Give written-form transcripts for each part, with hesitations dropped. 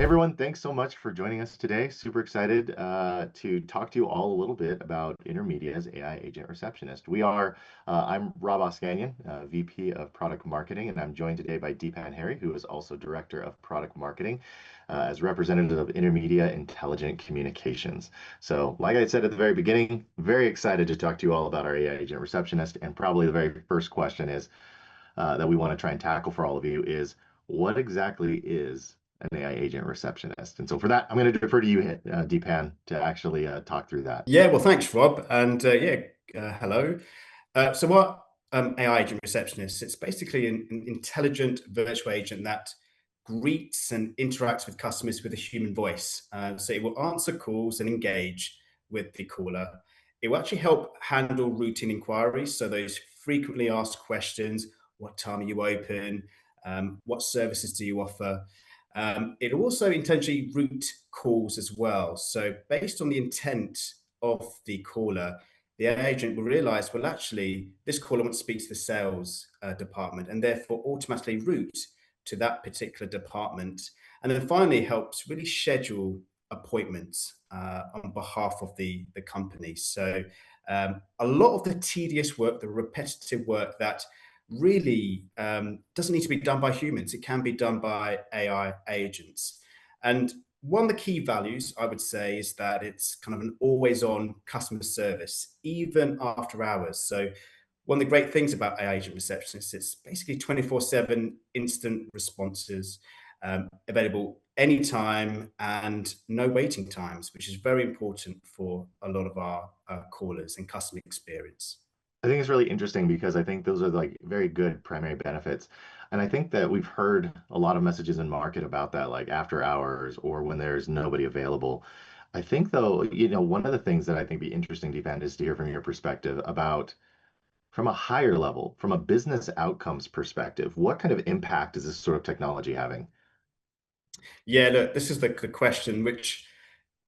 everyone, thanks so much for joining us today. Super excited to talk to you all a little bit about Intermedia's AI Agent Receptionist. I'm Rob Oscanyan, VP of Product Marketing, and I'm joined today by Deepan Harry, who is also Director of Product Marketing, as representative of Intermedia Intelligent Communications. So, like I said at the very beginning, very excited to talk to you all about our AI Agent Receptionist. And probably the very first question is that we want to try and tackle for all of you is what exactly is an AI agent receptionist? And so for that, I'm going to defer to you, Deepan, to actually talk through that. Yeah, well, thanks, Rob. And hello. So what AI agent receptionist? It's basically an intelligent virtual agent that greets and interacts with customers with a human voice. So it will answer calls and engage with the caller. It will actually help handle routine inquiries. So those frequently asked questions: what time are you open? What services do you offer? It also intentionally route calls as well. So based on the intent of the caller, the agent will realize, well, actually, this caller wants to speak to the sales department and therefore automatically route to that particular department. And then finally helps really schedule appointments on behalf of the company. So a lot of the tedious work, the repetitive work that really doesn't need to be done by humans. It can be done by AI agents. And one of the key values, I would say, is that it's kind of an always-on customer service, even after hours. So one of the great things about AI agent receptionists, it's basically 24/7 instant responses, available anytime and no waiting times, which is very important for a lot of our callers and customer experience. I think it's really interesting because I think those are like very good primary benefits. And I think that we've heard a lot of messages in market about that, like after hours or when there's nobody available. I think though, one of the things that I think be interesting, Deepan, is to hear from your perspective about from a higher level, from a business outcomes perspective, what kind of impact is this sort of technology having? Yeah, look, this is the question which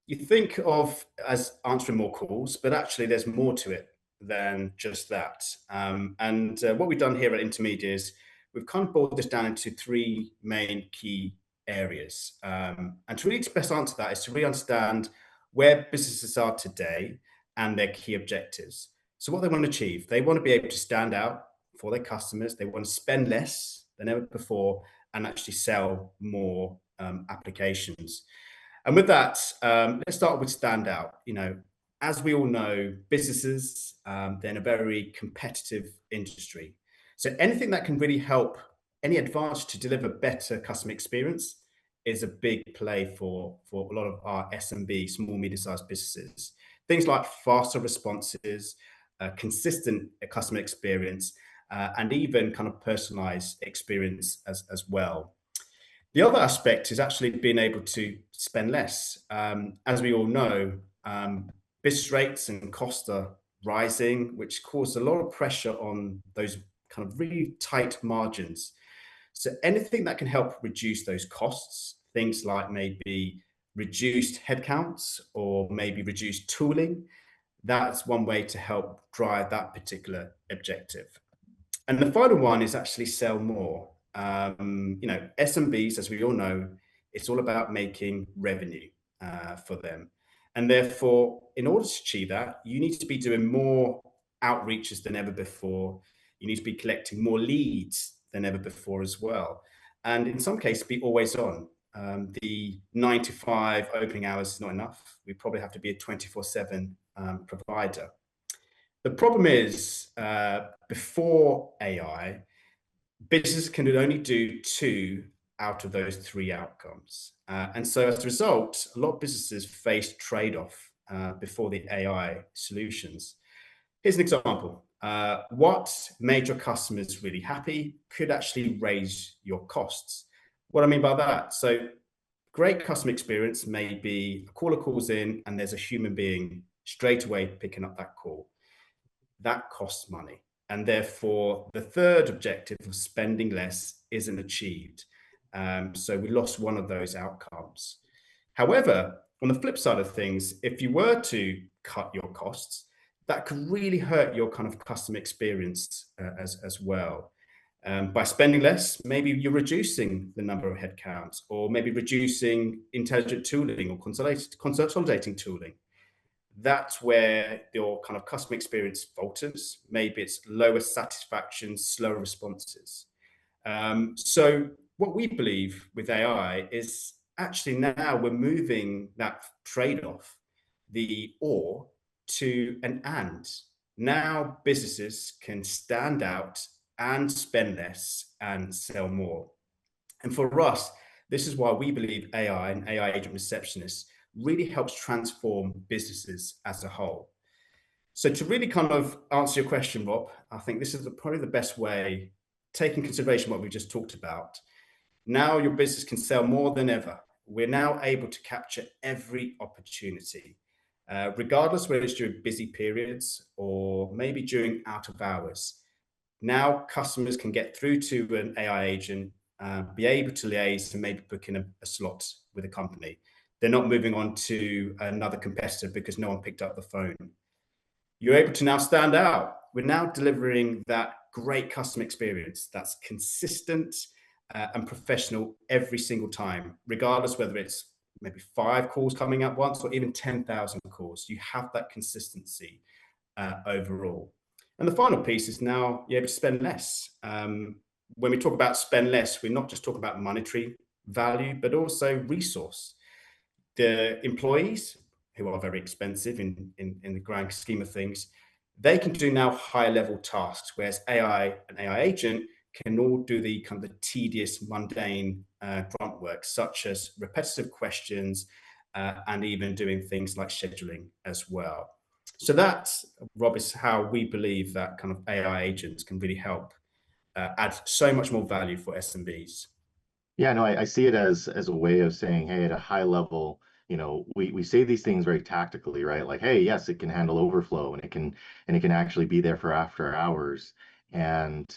you think of as answering more calls, but actually there's more to it than just that. And what we've done here at Intermedia is we've kind of boiled this down into three main key areas. And to really best answer that is to really understand where businesses are today and their key objectives. So what they want to achieve, they want to be able to stand out for their customers. They want to spend less than ever before and actually sell more applications. And with that, let's start with standout. As we all know, businesses, they're in a very competitive industry. So anything that can really help any advantage to deliver better customer experience is a big play for a lot of our SMB, small, medium-sized businesses. Things like faster responses, consistent customer experience, and even kind of personalized experience as well. The other aspect is actually being able to spend less. As we all know, business rates and costs are rising, which cause a lot of pressure on those kind of really tight margins. So anything that can help reduce those costs, things like maybe reduced headcounts or maybe reduced tooling, that's one way to help drive that particular objective. And the final one is actually sell more. SMBs, as we all know, it's all about making revenue for them. And therefore, in order to achieve that, you need to be doing more outreaches than ever before. You need to be collecting more leads than ever before as well. And in some cases, be always on. The 9 to 5 opening hours is not enough. We probably have to be a 24/7 provider. The problem is, before AI, businesses can only do two out of those three outcomes. And so as a result, a lot of businesses face trade-off before the AI solutions. Here's an example. What made your customers really happy could actually raise your costs. What I mean by that, so great customer experience may be a caller calls in and there's a human being straight away picking up that call. That costs money. And therefore, the third objective of spending less isn't achieved. So we lost one of those outcomes. However, on the flip side of things, if you were to cut your costs, that could really hurt your kind of customer experience as well. By spending less, maybe you're reducing the number of headcounts, or maybe reducing intelligent tooling or consolidating tooling. That's where your kind of customer experience falters. Maybe it's lower satisfaction, slower responses. So what we believe with AI is actually now we're moving that trade-off, the or, to an and. Now businesses can stand out and spend less and sell more. And for us, this is why we believe AI and AI agent receptionists really helps transform businesses as a whole. So to really kind of answer your question, Rob, I think this is probably the best way, taking consideration what we just talked about. Now your business can sell more than ever. We're now able to capture every opportunity, regardless whether it's during busy periods or maybe during out of hours. Now customers can get through to an AI agent, be able to liaise and maybe book in a slot with a company. They're not moving on to another competitor because no one picked up the phone. You're able to now stand out. We're now delivering that great customer experience that's consistent and professional every single time, regardless whether it's maybe 5 calls coming at once or even 10,000 calls. You have that consistency overall. And the final piece is now you're able to spend less. When we talk about spend less, we're not just talking about monetary value, but also resource. The employees, who are very expensive in the grand scheme of things, they can do now higher level tasks, whereas AI and AI agent can all do the kind of the tedious, mundane grunt work, such as repetitive questions and even doing things like scheduling as well. So that, Rob, is how we believe that kind of AI agents can really help add so much more value for SMBs. Yeah, no, I see it as a way of saying, hey, at a high level, we say these things very tactically, right? Like, hey, yes, it can handle overflow and it can actually be there for after hours. And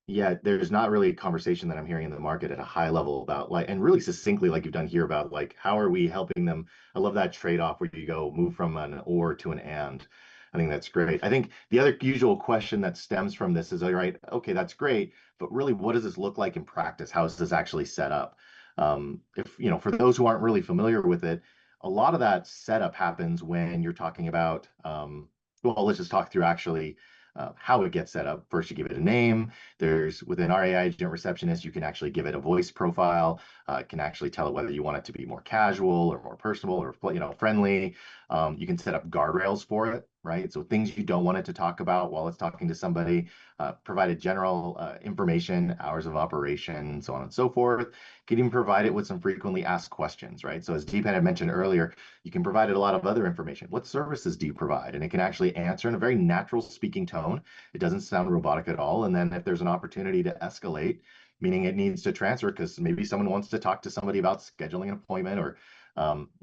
yeah, there's not really a conversation that I'm hearing in the market at a high level about like, and really succinctly, like you've done here about like, how are we helping them? I love that trade-off where you go move from an or to an and. I think that's great. I think the other usual question that stems from this is, all right, okay, that's great, but really, what does this look like in practice? How is this actually set up? If, for those who aren't really familiar with it, a lot of that setup happens when you're talking about, well, let's just talk through actually how it gets set up. First, you give it a name. There's within our AI agent receptionist, you can actually give it a voice profile. It can actually tell it whether you want it to be more casual or more personal or friendly. You can set up guardrails for it, right? So things you don't want it to talk about while it's talking to somebody. Provide a general information, hours of operation, so on and so forth. You can even provide it with some frequently asked questions, right? So as Deepan had mentioned earlier, you can provide it a lot of other information. What services do you provide? And it can actually answer in a very natural speaking tone. It doesn't sound robotic at all. And then if there's an opportunity to escalate, meaning it needs to transfer because maybe someone wants to talk to somebody about scheduling an appointment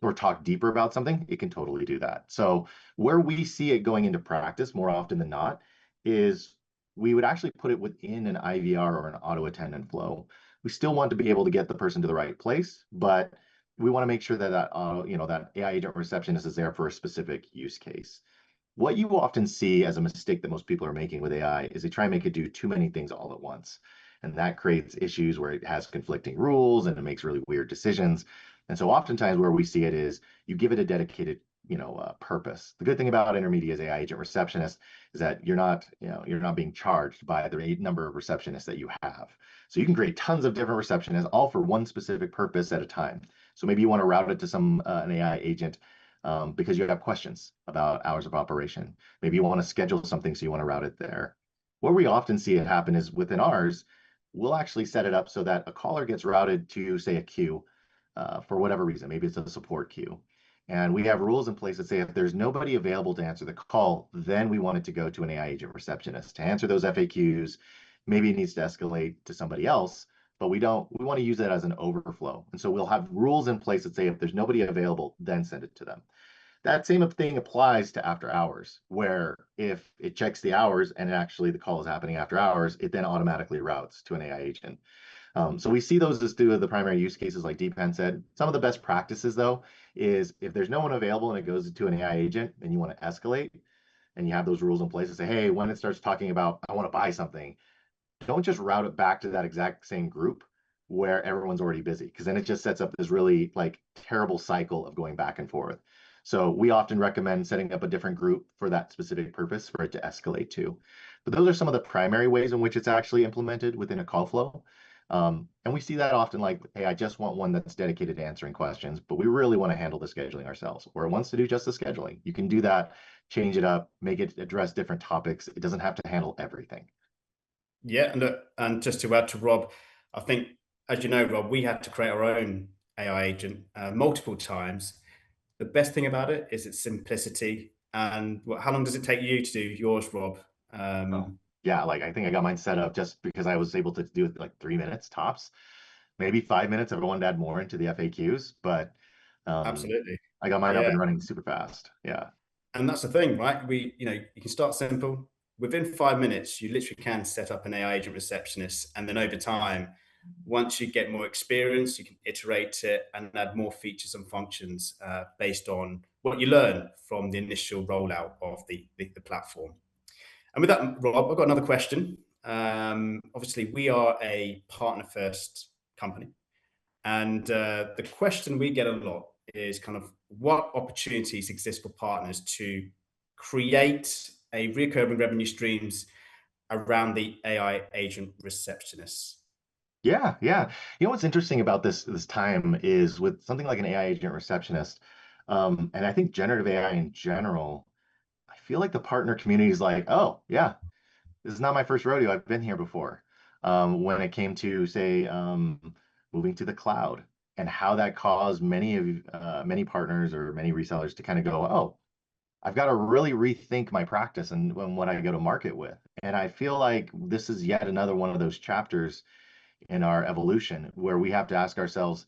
or talk deeper about something, it can totally do that. So where we see it going into practice more often than not is we would actually put it within an IVR or an auto attendant flow. We still want to be able to get the person to the right place, but we want to make sure that that AI agent receptionist is there for a specific use case. What you often see as a mistake that most people are making with AI is they try and make it do too many things all at once. And that creates issues where it has conflicting rules and it makes really weird decisions. And so oftentimes where we see it is you give it a dedicated, purpose. The good thing about Intermedia's AI agent receptionist is that you're not being charged by the number of receptionists that you have. So you can create tons of different receptionists all for one specific purpose at a time. So maybe you want to route it to an AI agent because you have questions about hours of operation. Maybe you want to schedule something, so you want to route it there. Where we often see it happen is within ours, we'll actually set it up so that a caller gets routed to, say, a queue for whatever reason. Maybe it's a support queue. And we have rules in place that say if there's nobody available to answer the call, then we want it to go to an AI agent receptionist to answer those FAQs. Maybe it needs to escalate to somebody else, but we want to use that as an overflow. And so we'll have rules in place that say if there's nobody available, then send it to them. That same thing applies to after hours, where if it checks the hours and actually the call is happening after hours, it then automatically routes to an AI agent. So we see those as two of the primary use cases, like Deepan said. Some of the best practices, though, is if there's no one available and it goes to an AI agent and you want to escalate and you have those rules in place to say, hey, when it starts talking about, I want to buy something, don't just route it back to that exact same group where everyone's already busy, because then it just sets up this really like terrible cycle of going back and forth. So we often recommend setting up a different group for that specific purpose for it to escalate to. But those are some of the primary ways in which it's actually implemented within a call flow. And we see that often like, hey, I just want one that's dedicated to answering questions, but we really want to handle the scheduling ourselves, or it wants to do just the scheduling. You can do that, change it up, make it address different topics. It doesn't have to handle everything. Yeah, and just to add to Rob, I think, as you know, Rob, we had to create our own AI agent multiple times. The best thing about it is its simplicity. And how long does it take you to do yours, Rob? Oh, Um, yeah, like I think I got mine set up just because I was able to do it like 3 minutes tops, maybe 5 minutes if I wanted to add more into the FAQs, but um, Absolutely. I got mine up Yeah. and running super fast. Yeah. And that's the thing, right? You can start simple. Within 5 minutes, you literally can set up an AI agent receptionist. And then over time, once you get more experience, you can iterate it and add more features and functions based on what you learn from the initial rollout of the platform. And with that, Rob, I've got another question. Obviously, we are a partner first company. And the question we get a lot is kind of what opportunities exist for partners to create a recurring revenue streams around the AI agent receptionists. Yeah, yeah. You know what's interesting about this time is with something like an AI agent receptionist, and I think generative AI in general, I feel like the partner community is like, oh yeah, this is not my first rodeo. I've been here before. When it came to, say, moving to the cloud and how that caused many partners or many resellers to kind of go, oh, I've got to really rethink my practice and what I go to market with. And I feel like this is yet another one of those chapters in our evolution where we have to ask ourselves,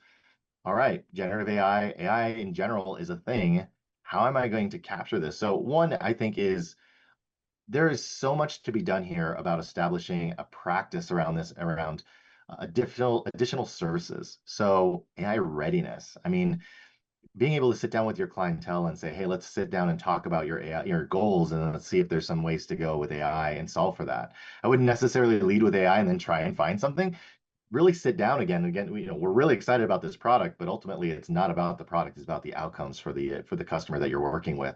all right, generative AI in general is a thing. How am I going to capture this? So one, I think, is there is so much to be done here about establishing a practice around this, around additional services. So AI readiness. I mean, being able to sit down with your clientele and say, hey, let's sit down and talk about your AI, your goals, and let's see if there's some ways to go with AI and solve for that. I wouldn't necessarily lead with AI and then try and find something. Really sit down again, we're really excited about this product, but ultimately it's not about the product, it's about the outcomes for the customer that you're working with.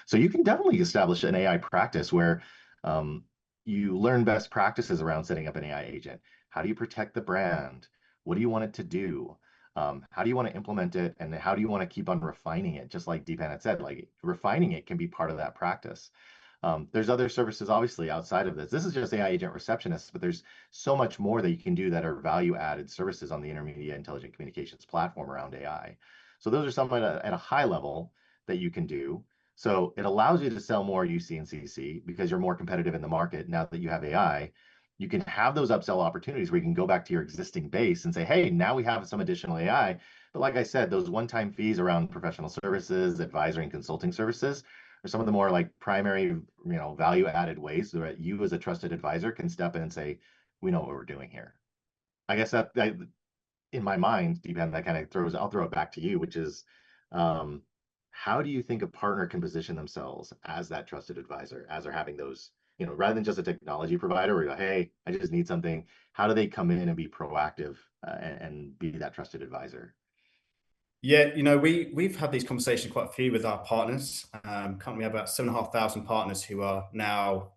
So you can definitely establish an AI practice where um, you learn best practices around setting up an AI agent. How do you protect the brand? What do you want it to do? How do you want to implement it, and how do you want to keep on refining it? Just like Deepan had said, like refining it can be part of that practice. There's other services obviously outside of this. This is just AI agent receptionists, but there's so much more that you can do that are value added services on the Intermedia Intelligent Communications platform around AI. So those are some at a high level that you can do. So it allows you to sell more UC and CC because you're more competitive in the market now that you have AI. You can have those upsell opportunities where you can go back to your existing base and say, hey, now we have some additional AI. But like I said, those one-time fees around professional services, advisory and consulting services are some of the more like primary, value added ways that you as a trusted advisor can step in and say, we know what we're doing here. I guess that in my mind, Deepan, that kind of I'll throw it back to you, which is, um, how do you think a partner can position themselves as that trusted advisor, as they're having those, rather than just a technology provider where you go, hey, I just need something. How do they come in and be proactive and be that trusted advisor? Yeah, we've had these conversations quite a few with our partners. Currently, we have about 7,500 partners who are now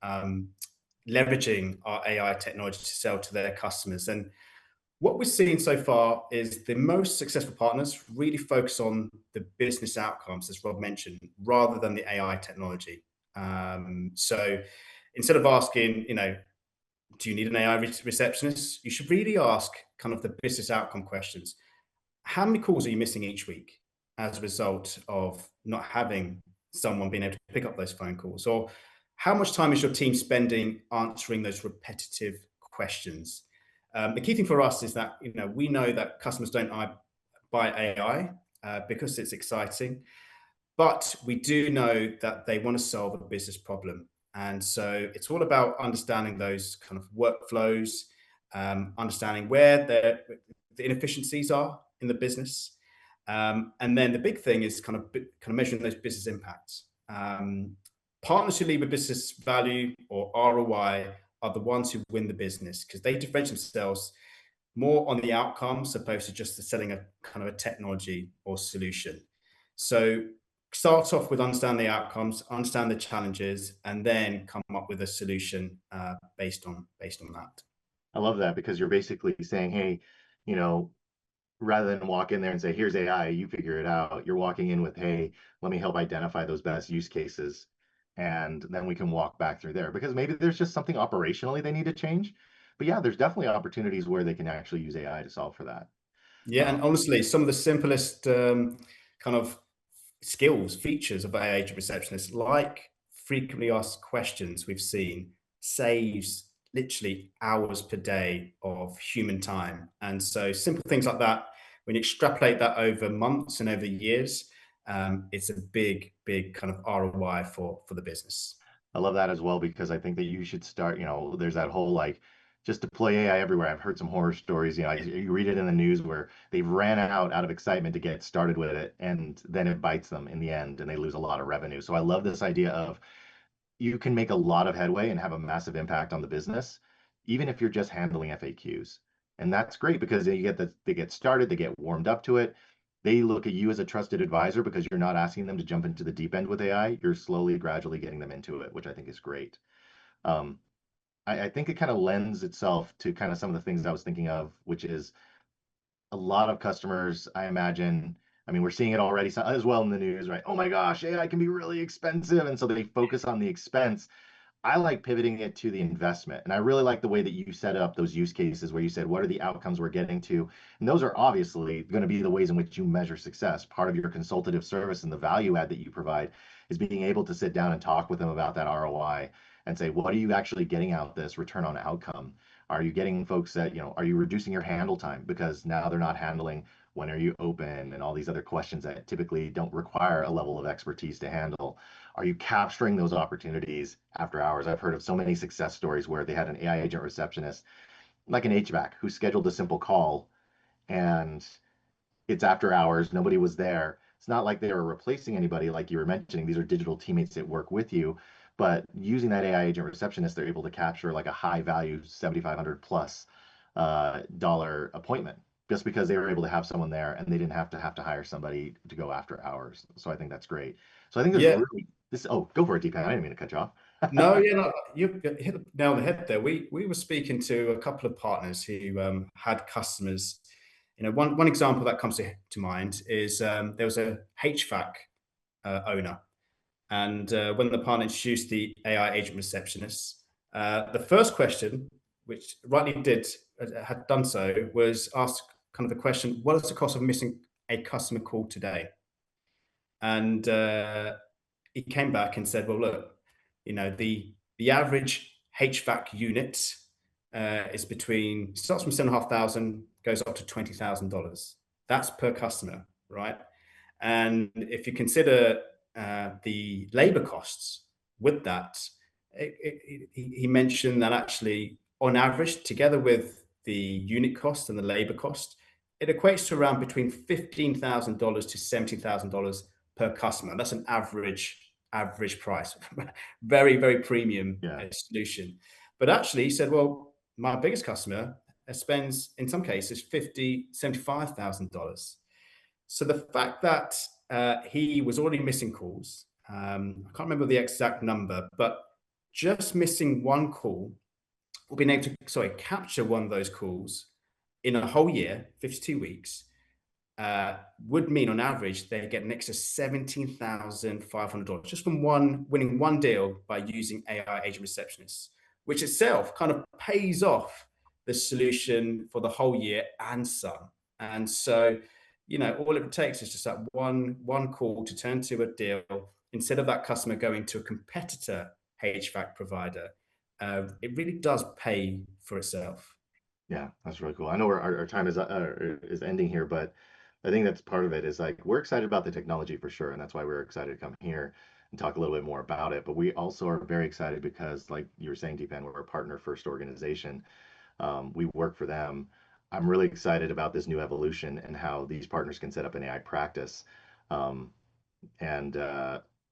leveraging our AI technology to sell to their customers. And what we're seeing so far is the most successful partners really focus on the business outcomes, as Rob mentioned, rather than the AI technology. So instead of asking, do you need an AI receptionist? You should really ask kind of the business outcome questions. How many calls are you missing each week as a result of not having someone being able to pick up those phone calls? Or how much time is your team spending answering those repetitive questions? The key thing for us is that we know that customers don't buy AI because it's exciting, but we do know that they want to solve a business problem. And so it's all about understanding those kind of workflows, understanding where the inefficiencies are in the business. And then the big thing is kind of measuring those business impacts. Partners who leave a business value or ROI are the ones who win the business because they differentiate themselves more on the outcomes opposed to just selling a kind of a technology or solution. So start off with understand the outcomes, understand the challenges, and then come up with a solution based on that. I love that because you're basically saying, hey, you know, rather than walk in there and say, here's AI, you figure it out, you're walking in with, hey, let me help identify those best use cases. And then we can walk back through there because maybe there's just something operationally they need to change. But yeah, there's definitely opportunities where they can actually use AI to solve for that. Yeah, Um, and honestly, some of the simplest kind of skills, features of AI agent receptionists, like frequently asked questions we've seen, saves literally hours per day of human time. And so simple things like that, when you extrapolate that over months and over years, it's a big, big kind of ROI for the business. I love that as well because I think that you should start, there's that whole like just deploy AI everywhere. I've heard some horror stories, you read it in the news where they've ran out of excitement to get started with it and then it bites them in the end and they lose a lot of revenue. So I love this idea of you can make a lot of headway and have a massive impact on the business, even if you're just handling FAQs. And that's great because they get started, they get warmed up to it. They look at you as a trusted advisor because you're not asking them to jump into the deep end with AI. You're slowly, gradually getting them into it, which I think is great. Um, I think it kind of lends itself to kind of some of the things I was thinking of, which is a lot of customers, I imagine. I mean, we're seeing it already as well in the news, right? Oh my gosh, AI can be really expensive. And so they focus on the expense. I like pivoting it to the investment. And I really like the way that you set up those use cases where you said, what are the outcomes we're getting to? And those are obviously going to be the ways in which you measure success. Part of your consultative service and the value add that you provide is being able to sit down and talk with them about that ROI and say, what are you actually getting out of this return on outcome? Are you getting folks that, are you reducing your handle time? Because now they're not handling when are you open and all these other questions that typically don't require a level of expertise to handle. Are you capturing those opportunities after hours? I've heard of so many success stories where they had an AI agent receptionist, like an HVAC, who scheduled a simple call and it's after hours, nobody was there. It's not like they were replacing anybody, like you were mentioning. These are digital teammates that work with you. But using that AI agent receptionist, they're able to capture like a high value 7,500 plus dollar appointment just because they were able to have someone there and they didn't have to hire somebody to go after hours. So I think that's great. So I think there's Yeah, really this. Oh, go for it, Deepan. I didn't mean to cut you off. no, yeah, no, you hit the nail on the head there. We were speaking to a couple of partners who had customers. You know, one example that comes to mind is there was a HVAC owner, and when the partner introduced the AI agent receptionist, the first question, which rightly did had done so, was asked kind of the question: "What is the cost of missing a customer call today?" And he came back and said, "Well, look, the average HVAC unit is between starts from 7,500, goes up to $20,000. That's per customer, right? And if you consider the labor costs with that, he mentioned that actually, on average, together with the unit cost and the labor cost, it equates to around between $15,000 to $17,000 per customer. That's an average price. Very, very premium Yeah. solution. But actually, he said, well, my biggest customer spends, in some cases, $50,000, $75,000. So the fact that he was already missing calls, I can't remember the exact number, but just missing one call, or being able to, capture one of those calls in a whole year, 52 weeks, would mean on average they get an extra $17,500 just from winning one deal by using AI agent receptionists, which itself kind of pays off the solution for the whole year and some. And so, all it takes is just that one call to turn to a deal instead of that customer going to a competitor HVAC provider. It really does pay for itself. Yeah, that's really cool. I know our time is ending here, but I think that's part of it is like we're excited about the technology for sure, and that's why we're excited to come here and talk a little bit more about it. But we also are very excited because, like you were saying, Deepan, we're a partner first organization. We work for them. I'm really excited about this new evolution and how these partners can set up an AI practice. Um, and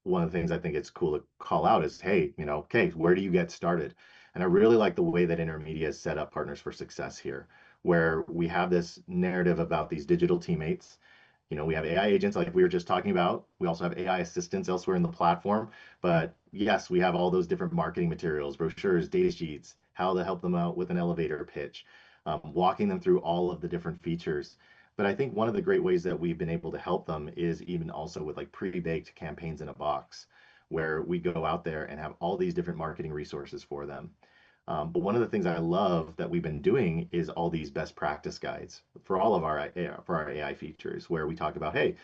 one of the things I think it's cool to call out is, hey, okay, where do you get started? And I really like the way that Intermedia has set up Partners for Success here, where we have this narrative about these digital teammates. We have AI agents like we were just talking about. We also have AI assistants elsewhere in the platform. But yes, we have all those different marketing materials, brochures, data sheets, how to help them out with an elevator pitch, walking them through all of the different features. But I think one of the great ways that we've been able to help them is even also with like pre-baked campaigns in a box, where we go out there and have all these different marketing resources for them. But one of the things I love that we've been doing is all these best practice guides for all of our AI features, where we talk about, hey,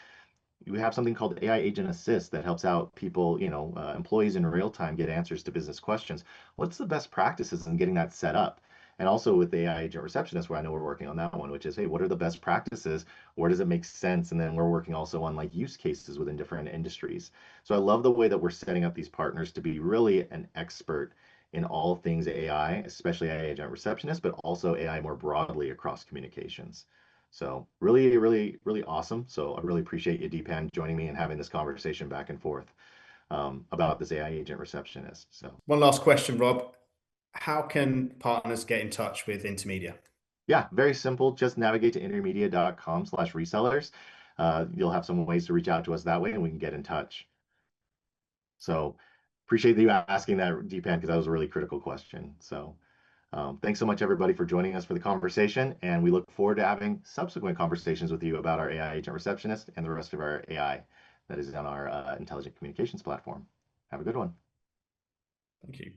we have something called AI Agent Assist that helps out people, employees in real time get answers to business questions. What's the best practices in getting that set up? And also with the AI Agent Receptionist, where I know we're working on that one, which is, hey, what are the best practices? Where does it make sense? And then we're working also on like use cases within different industries. So I love the way that we're setting up these partners to be really an expert in all things AI, especially AI Agent Receptionist, but also AI more broadly across communications. So really, really, really awesome. So I really appreciate you, Deepan, joining me and having this conversation back and forth about this AI agent receptionist. So One last question, Rob. How can partners get in touch with Intermedia? yeah, very simple. Just navigate to intermedia.com/resellers. You'll have some ways to reach out to us that way and we can get in touch. So appreciate you asking that, Deepan, because that was a really critical question. So thanks so much, everybody, for joining us for the conversation. And we look forward to having subsequent conversations with you about our AI agent receptionist and the rest of our AI that is on our intelligent communications platform. Have a good one. Thank you.